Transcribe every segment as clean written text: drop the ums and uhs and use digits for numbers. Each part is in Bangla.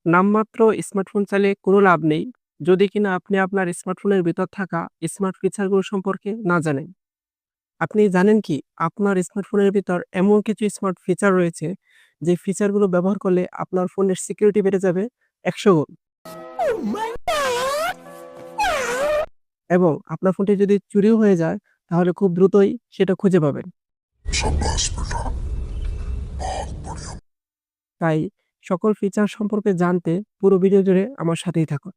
নামমাত্র স্মার্টফোন চালিয়ে কোনো লাভ নেই, যদি কিনা আপনি আপনার স্মার্টফোনের ভিতর থাকা স্মার্ট ফিচারগুলো সম্পর্কে না জানেন। আপনি জানেন কি? আপনার স্মার্টফোনের ভিতর এমন কিছু স্মার্ট ফিচার রয়েছে, যে ফিচারগুলো ব্যবহার করলে আপনার ফোনের সিকিউরিটি বেড়ে যাবে ১০০ গুণ। এবং আপনার ফোনটি যদি চুরিও হয়ে যায়, তাহলে খুব দ্রুতই সেটা খুঁজে পাবেন। তাই সকল ফিচার সম্পর্কে জানতে পুরো ভিডিও জুড়ে আমার সাথেই থাকুন।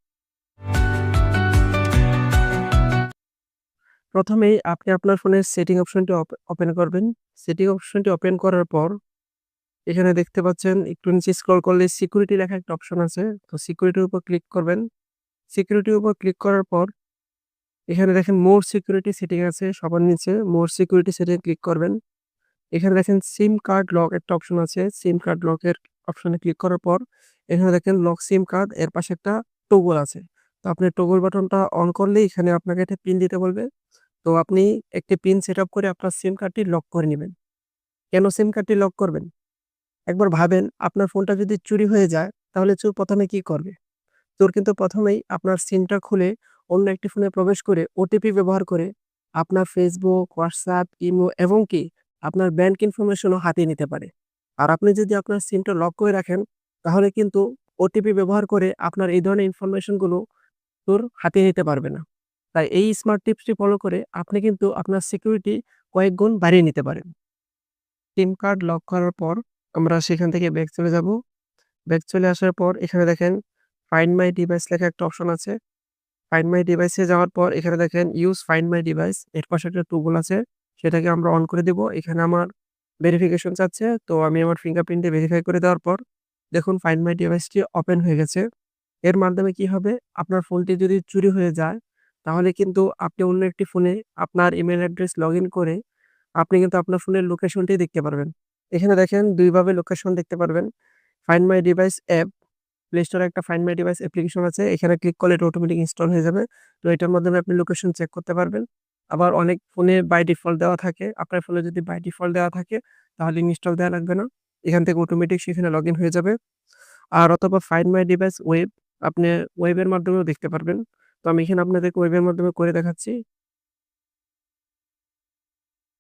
প্রথমেই আপনি আপনার ফোনের সেটিং অপশনটি ওপেন করবেন। সেটিং অপশনটি ওপেন করার পর এখানে দেখতে পাচ্ছেন, একটু নিচে স্ক্রল করলে সিকিউরিটি লেখা একটা অপশন আছে। তো সিকিউরিটির উপর ক্লিক করবেন। সিকিউরিটির উপর ক্লিক করার পর এখানে দেখেন মোর সিকিউরিটি সেটিং আছে সবার নিচে। মোর সিকিউরিটি সেটিং ক্লিক করবেন। এখানে দেখেন সিম কার্ড লক একটা অপশন আছে। সিম কার্ড লকের অপশনে ক্লিক করার পর এখানে দেখেন লক সিম কার্ড, এর পাশে একটা টগল আছে। তো আপনি টগল বাটনটা অন করলেই এখানে আপনাকে একটা পিন দিতে বলবে। তো আপনি একটি পিন সেটআপ করে আপনার সিম কার্ডটি লক করে নিবেন। কেন সিম কার্ডটি লক করবেন? একবার ভাবেন, আপনার ফোনটা যদি চুরি হয়ে যায়, তাহলে চোর ১ম এ কি করবে? চোর কিন্তু ১ম এই আপনার সিমটা খুলে অন্য একটি ফোনে প্রবেশ করে ওটিপি ব্যবহার করে আপনার Facebook, WhatsApp, ইমো এবং কি আপনার ব্যাংক ইনফরমেশনও হাতিয়ে নিতে পারে। আর আপনি যদি আপনার সিমটা লক করে রাখেন, তাহলে কিন্তু ওটিপি ব্যবহার করে আপনার এই ধরনের ইনফরমেশনগুলো চোর হাতিয়ে নিতে পারবে না। তাই এই স্মার্ট টিপসটি ফলো করে আপনি কিন্তু আপনার সিকিউরিটি কয়েক গুণ বাড়িয়ে নিতে পারেন। সিম কার্ড লক করার পর আমরা সেখান থেকে ব্যাক চলে যাব। ব্যাক চলে আসার পর এখানে দেখেন ফাইন্ড মাই ডিভাইস লেখা একটা অপশন আছে। ফাইন্ড মাই ডিভাইসে যাওয়ার পর এখানে দেখেন ইউজ ফাইন্ড মাই ডিভাইস, এর পাশে একটা টগল আছে, সেটাকে আমরা অন করে দিব। এখানে আমার ভেরিফিকেশন চাচ্ছে, তো আমি আমার ফিঙ্গারপ্রিন্ট দিয়ে ভেরিফাই করে দেওয়ার পর দেখুন ফাইন্ড মাই ডিভাইসটি ওপেন হয়ে গেছে। এর মাধ্যমে কি হবে? আপনার ফোনটি যদি চুরি হয়ে যায়, তাহলে কিন্তু আপনি অন্য একটি ফোনে আপনার ইমেইল অ্যাড্রেস লগইন করে আপনি কিন্তু আপনার ফোনের লোকেশনটি দেখতে পারবেন। এখানে দেখেন ২ ভাবে লোকেশন দেখতে পারবেন। Find my device app, play স্টোরে একটা ফাইন্ড মাই ডিভাইস অ্যাপ্লিকেশন আছে। এখানে ক্লিক করলে এটা অটোমেটিক ইনস্টল হয়ে যাবে। তো এটার মাধ্যমে আপনি লোকেশন চেক করতে পারবেন। আবার অনেক ফোনে বাই ডিফল্ট দেওয়া থাকে। আপনার ফোনে যদি বাই ডিফল্ট দেওয়া থাকে, তাহলে ইনস্টল দেওয়া লাগবে না। এখান থেকে অটোমেটিক সেখানে লগইন হয়ে যাবে। আর অথবা ফাইন্ড মাই ডিভাইস ওয়েব, আপনি ওয়েবের মাধ্যমেও দেখতে পারবেন। তো আমি এখানে আপনাদেরকে ওয়েবের মাধ্যমে করে দেখাচ্ছি।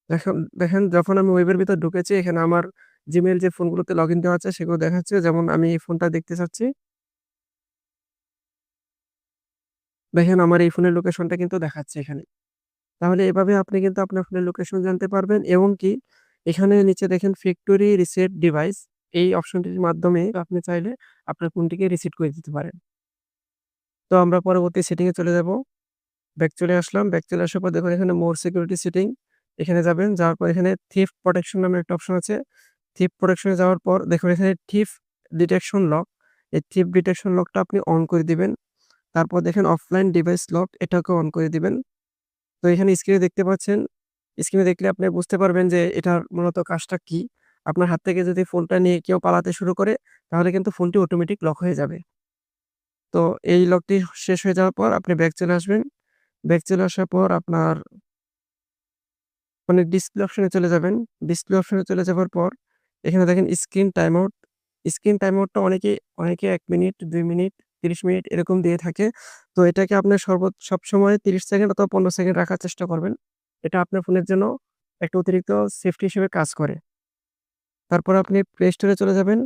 দেখেন দেখেন যখন আমি ওয়েবের ভিতর ঢুকেছি, এখানে আমার Gmail যে ফোনগুলোতে লগইন দেওয়া আছে সেগুলো দেখাচ্ছে। যেমন আমি এই ফোনটা দেখতে চাচ্ছি। দেখেন আমার এই ফোনের লোকেশনটা কিন্তু দেখাচ্ছে এখানে। তাহলে এভাবে আপনি কিন্তু আপনার ফোনের লোকেশন জানতে পারবেন এবং কি এখানে নিচে দেখেন ফ্যাক্টরি রিসেট ডিভাইস, এই অপশনটির মাধ্যমে আপনি চাইলে আপনার ফোনটিকে রিসেট করে দিতে পারেন। তো আমরা পরবর্তী সেটিং এ চলে যাব। ব্যাক চলে আসলাম। ব্যাক চলে আসার পর দেখুন এখানে মোর সিকিউরিটি সেটিং, এখানে যাবেন। যাওয়ার পর এখানে থিফট প্রোটেকশন নামে একটা অপশন আছে। থিফট প্রোটেকশন এ যাওয়ার পর দেখুন এখানে থিফ ডিটেকশন লক। এই থিফ ডিটেকশন লকটা আপনি অন করে দিবেন। তারপর দেখেন অফলাইন ডিভাইস লক, এটাকে অন করে দিবেন। তো এখানে স্ক্রিনে দেখতে পাচ্ছেন। স্ক্রিনে দেখলে আপনি বুঝতে পারবেন যে এটার মূলত কাজটা কি। আপনার হাত থেকে যদি ফোনটা নিয়ে কেউ পালাতে শুরু করে, তাহলে কিন্তু ফোনটি অটোমেটিক লক হয়ে যাবে। তো এই লকটি শেষ হয়ে যাওয়ার পর আপনি ব্যাক চলে আসবেন। ব্যাক চলে আসার পর আপনার মানে ডিসপ্লে অপশনে চলে যাবেন। ডিসপ্লে অপশনে চলে যাবার পর এখানে দেখেন screen time out. Screen time আউটটা অনেকে ১ মিনিট, ২ মিনিট, ৩০ মিনিট এরকম দিয়ে থাকে। তো এটাকে আপনার সবসময় ৩০ সেকেন্ড অথবা ১৫ সেকেন্ড রাখার চেষ্টা করবেন। এটা আপনার ফোনের জন্য একটা অতিরিক্ত সেফটি হিসেবে কাজ করে। তারপর আপনি প্লে স্টোরে চলে যাবেন।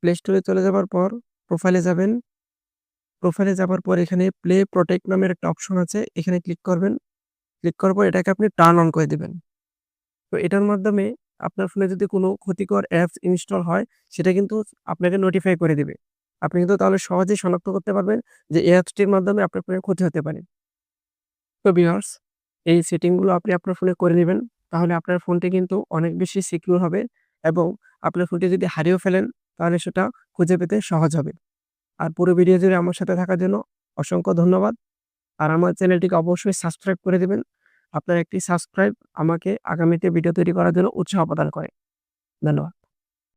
প্লে স্টোরে চলে যাবার পর প্রোফাইলে যাবেন। প্রোফাইলে যাবার পর এখানে প্লে প্রটেক্ট নামের একটা অপশন আছে। এখানে ক্লিক করবেন। ক্লিক করার পর এটাকে আপনি টার্ন অন করে দিবেন। তো এটার মাধ্যমে আপনার ফোনে যদি কোনো ক্ষতিকর অ্যাপস ইনস্টল হয়, সেটা কিন্তু আপনাকে নোটিফাই করে দিবে। আপনি কিন্তু তাহলে সহজেই শনাক্ত করতে পারবেন যে এই অ্যাপসটির মাধ্যমে আপনার ফোনের ক্ষতি হতে পারে। তো ভিউয়ার্স, এই সেটিং গুলো আপনি আপনার ফোনে করে নিবেন। তাহলে আপনার ফোনটি কিন্তু অনেক বেশি সিকিউর হবে এবং আপনার ফোনটি যদি হারিয়েও ফেলেন, তাহলে সেটা খুঁজে পেতে সহজ হবে। আর পুরো ভিডিও জুড়ে আমার সাথে থাকার জন্য অসংখ্য ধন্যবাদ। আর আমার চ্যানেলটিকে অবশ্যই সাবস্ক্রাইব করে দিবেন। আপনার একটি সাবস্ক্রাইব আমাকে আগামীতে ভিডিও তৈরি করার জন্য উৎসাহ প্রদান করে। ধন্যবাদ।